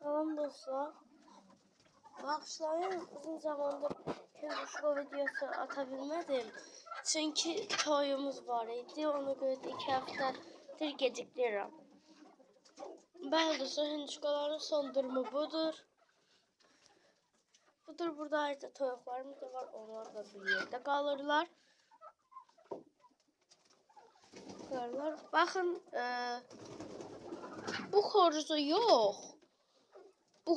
Salam dostlar. Bağışlayın, uzun zamandır Hinduşka videosu atabilmedim. Çünkü toyumuz var idi. Ona göre 2 haftadır geciktirirəm. Bəli dostlar, Hinduşkaların son durumu budur. Burada ayrıca toyuqlarımız da var. Onlar da bir yerdə qalırlar. Baxın, bu xoruzu yox. Bu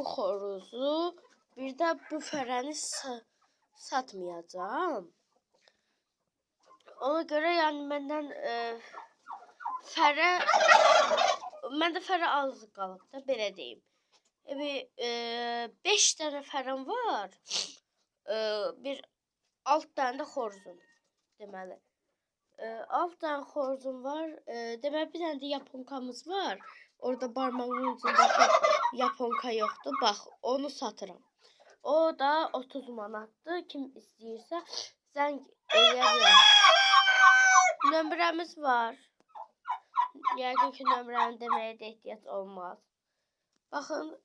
xoruzu bir də bu fərəni satmayacağım. Ona görə yəni məndə fərə az qalıb da, belə deyim. 5 dənə fərəm var. Bir 6 dənə də xoruzum deməli. 6 dənə xoruzum var. Deməli bir dənə də yaponkamız var. Orada barmağımın ucundakı yaponka yoxdur. Bax, onu satıram. O da 30 manatdır. Kim istəyirsə zəng eləyə bilər. Nömrəmiz var. Yəqin ki, nömrəni deməyə də ehtiyac olmaz. Baxın,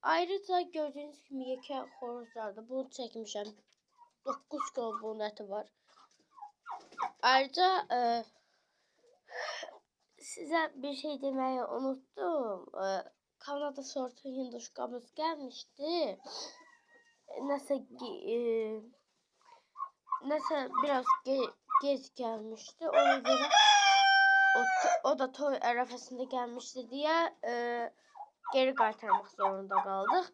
ayrıca gördüyünüz kimi yekə xoruzlardır. Bunu çəkmişəm. 9 kilo bunun əti var. Ayrıca sizə bir şey deməyi unuttum. Kanada sortu hinduşkamız gəlmişdi. Nəsə biraz gec gəlmişdi. Ona görə o da toy ərəfəsində gəlmişdi deyə geri qaytarmaq zorunda qaldıq.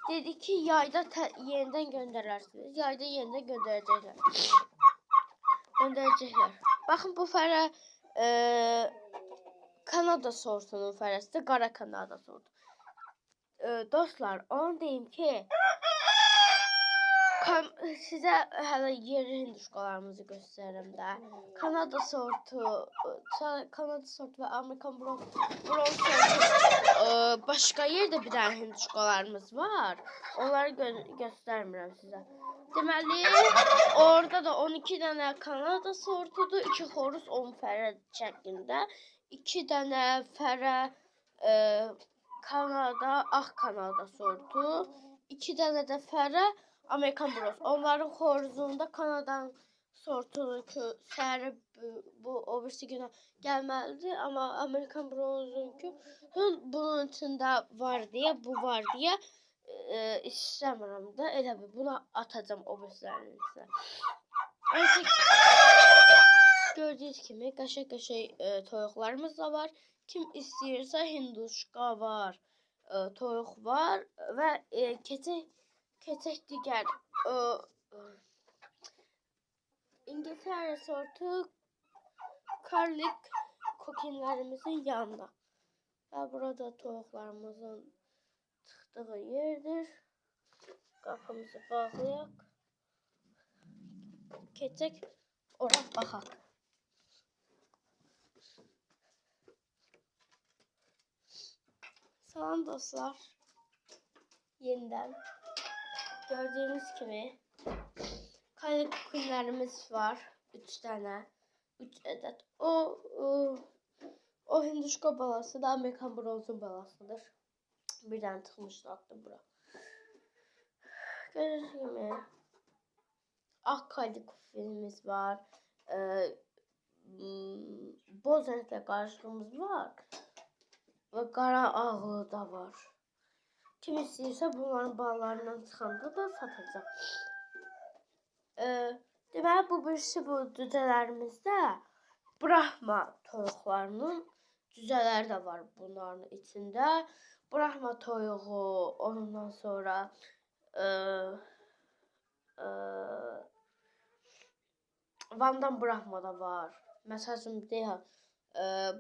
Dedi ki, yayda yenidən göndərərsiniz. Yayda yenidən göndərəcəklər. Baxın, bu fərə Kanada sortunun fərəsidir. Qara Kanada sortu. Dostlar, onu deyim ki, sizə hələ yerli hinduşkalarımızı göstərirəm də. Kanada sortu və Amerikan bronz sortu başqa yerdə bir dənə hinduşkalarımız var. Onları göstərmirəm sizə. Deməli, orada da 12 dənə Kanada sortudur, 2 xoruz 10 fərə şəklində. 2 dənə fərə Kanada, ağ Kanada sortu, 2 dənə də fərə Amerikan bronz. Onların xoruzunda Kanadanın sortunun səhəri bu o birisi günə gəlməlidir. Amma Amerikan bronzunki bunun içində var deyə, bu var deyə istəmirəm də. Elə bir buna atacağım o birislərinin içinə. Gördüyünüz kimi qəşəng-qəşəng toyuqlarımız da var. Kim istəyirsə hinduşka var, toyuq var və keçək digər İngiltərə sortu karlik kokinlərimizin yanına. Və burada toyuqlarımızın çıxdığı yerdir. Qapımızı bağlayaq. Keçək ora baxaq. Salam dostlar. Yenidən. Gördüyünüz kimi karlik kokinlərimiz var. 3 dənə. 3 ədəd. O hinduşka balası da Amerikan bronzun balasıdır. Bir dənə çıxmışdı atdı bura. Gördüyünüz kimi ağ karlik kokinimiz var. Boz rənglə qarışığımız var. Və qara ağlı da var. Kim istəyirsə bunların balalarından çıxanda da satacaq. Deməli, bu birisi bu cücələrimizdə Brahma toyuqlarının cücələri də var bunların içində. Brahma toyuğu, ondan sonra Vandan Brahma da var. Məsələn, deyək,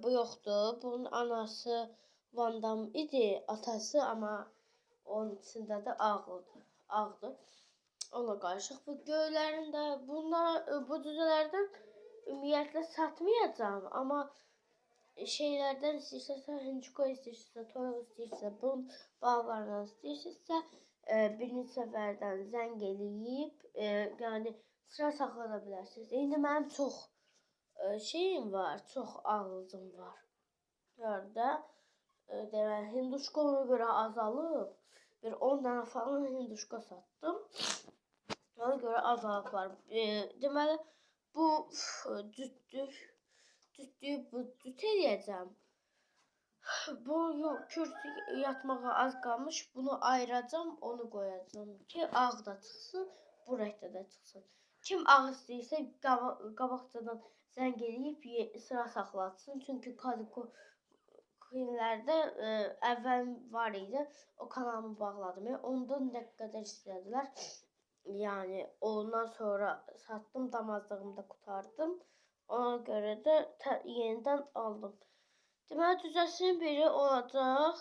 bu yoxdur. Bunun anası Vandam idi, atası, amma onun içində də ağdır. Ona qarışıq. Bu göylərində bu cücələrdən ümumiyyətlə satmayacağım. Amma şeylərdən istəyirsə, hinduşka istəyirsə, toyuq istəyirsə, bunun bağlarından istəyirsə, birinci səfərdən zəng eləyib, yəni sıra saxlada bilərsiniz. İndi mənim çox şeyim var, çok ağızım var. Orada deməli hinduşka ona göre azalıb. Bir 10 dənə falan hinduşka sattım. Ona göre azalıb var. Deməli bu düt eləyəcəm. Bu yok, kürsü yatmağa az kalmış. Bunu ayıracağım, onu koyacağım ki ağ da çıksın, bu renkte de çıksın. Kim ağ istəyirsə qabaqcadan zəng eləyib sıra saxlatsın. Çünkü Queen'lerde əvvəl var idi. O kanalımı bağladım. Ondan ne kadar istədilər. Yani ondan sonra sattım, damazlığımda kurtardım. Ona göre de yeniden aldım. Deməli düzəsinin biri olacaq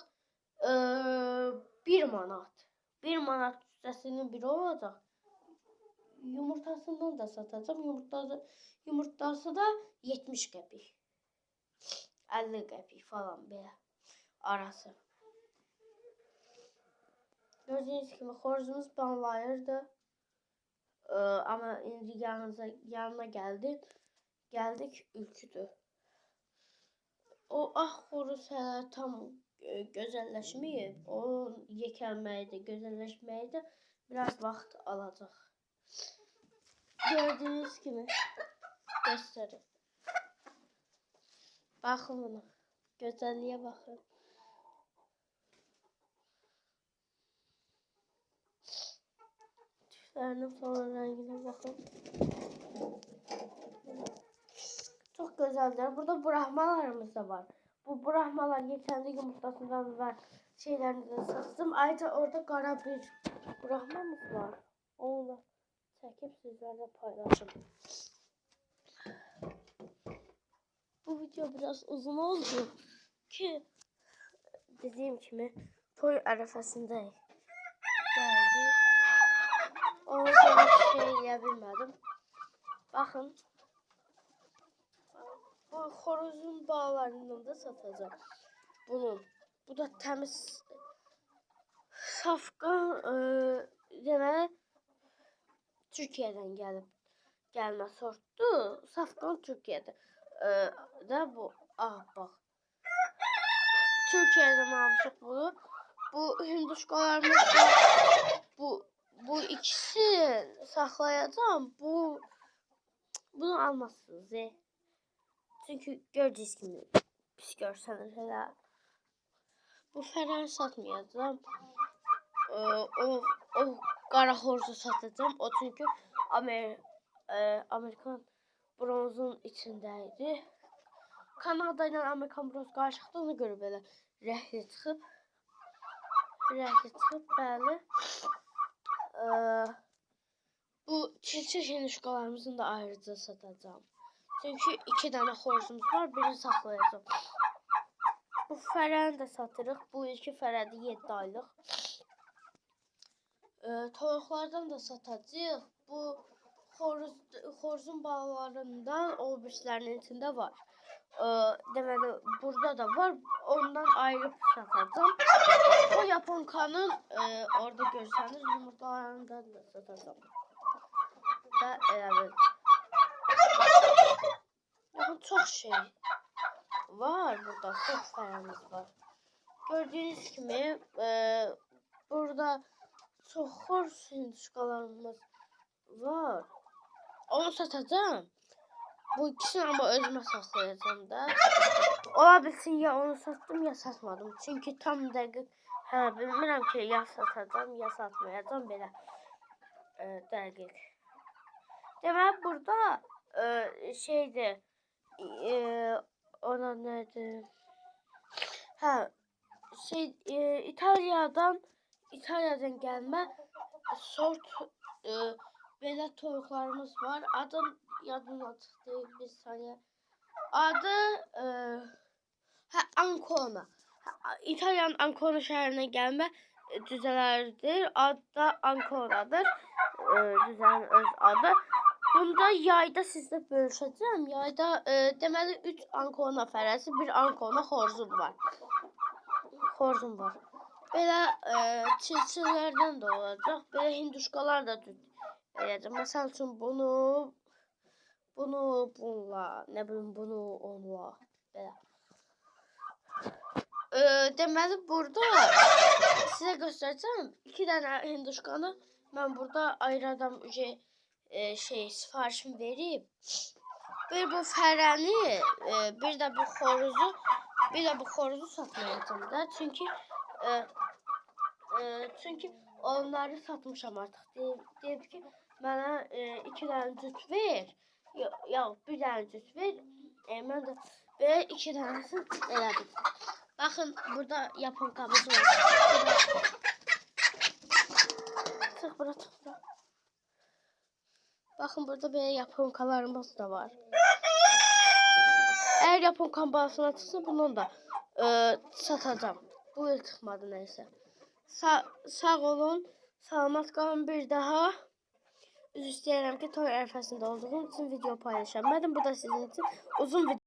1 manat. 1 manat düzəsinin biri olacaq. Yumurtasından da satacağım. Yumurtası da 70 qəpik. 50 qəpik falan belə arası. Gördüğünüz gibi xoruzumuz banlayırdı. Ama indi yanına geldik ürküdü. O xoruz hələ tam gözəlləşməyib. Onun yekəlməyi də, gözəlləşməyi də biraz vaxt alacaq. Gördüğünüz gibi göstərim. Baxın buna. Gözəlliyə baxın. Tüflərinin falan rənginə baxın. Çok güzeldir. Burada brahmalarımız da var. Bu brahmalar kendi yumurtasından ve şeylerini sattım. Ayrıca orada kara bir brahmamız var. Onu da çekip sizlerle paylaşırım. Bu video biraz uzun oldu ki dediğim gibi toy arifesindeyim. Geldi. Onu sonra bilmedim. Bakın. Bu xoruzun bağlarından da satacağım. Bu da temiz safqan deməli Türkiyədən gəlmə sortdur. Safqan Türkiyədə. Da bu bak. Türkiyədən almışıq bunu. Bu hinduşkalarımız var. Bu ikisi saxlayacağım. Bunu almazsınız. Çünkü gördüğünüz gibi pis görseniz hele. Bu fərəni satmayacağım. O qara xoruzu satacağım. O çünkü Amerikan bronzun içindeydi. Kanada ile Amerikan bronz qarışıqdı. Ona görə belə rəhli çıxıb. Bəli. Bu çilçək hinduşkalarımızın da ayrıca satacağım. Çünkü 2 tane xoruzumuz var. Birini saxlayacağım. Bu fərəni də satırıq. Bu ilki fərədi 7 aylıq. Toyuqlardan da satacağıq. Bu xoruzun balalarından o birislərinin içində var. Deməli burada da var. Ondan ayrı satacağım. O yaponkanın orada görsəniz yumurtalarından da satacağım. Da elə bil. Yani çok şey var burada. Çok fərəmiz var. Gördüğünüz gibi burada çok xoruz hinduşkalarımız var. Onu satacağım. Bu ikisini ama özüme saklayacağım da. Ola bilsin ya onu sattım ya satmadım. Çünkü tam dəqiq bilmirəm ki ya satacağım ya satmayacağım belə dəqiq. Deməli burada şeydir. Ona nedir? İtalya'dan gəlmə sort belə toyuqlarımız var. Adım yadımdan çıxdı bir saniye. Adı Ancona. İtalyanın Ancona şəhərinə gəlmə düzələrdir. Adı da Ancona'dır. Düzənin öz adı. Bunda yayda sizlə bölüşəcəm. Yayda deməli 3 Ancona fərəsi, bir Ancona xoruzum var. Belə çilçillərdən də olacaq. Belə hinduşkalar da eləyəcəm. Məsəl üçün bunu bununla, ne bileyim bunu onunla. Belə. Deməli burada sizə göstərəcəm 2 dənə hinduşkanı mən burada ayradan sifarişimi verib. Bir bu fərəni, bir də bu xoruzu satmayacağım da. Çünki onları satmışam artıq. Deyib ki, mənə 2 dənə cüt ver. Yox, bir dənə cüt ver. Mən də belə 2 dənəsini elədim. Bakın burada yaponkamız var. Çık bura. Bakın burada böyle yaponkalarımız da var. Eğer yaponkan bağısına çıksa bundan da satacağım. Bu yıl çıkmadı neyse. Sağ olun. Salamat qalın bir daha. Üzr istəyirəm ki, toy ərəfəsində olduğum için video paylaşamadım. Bu da sizin için uzun video.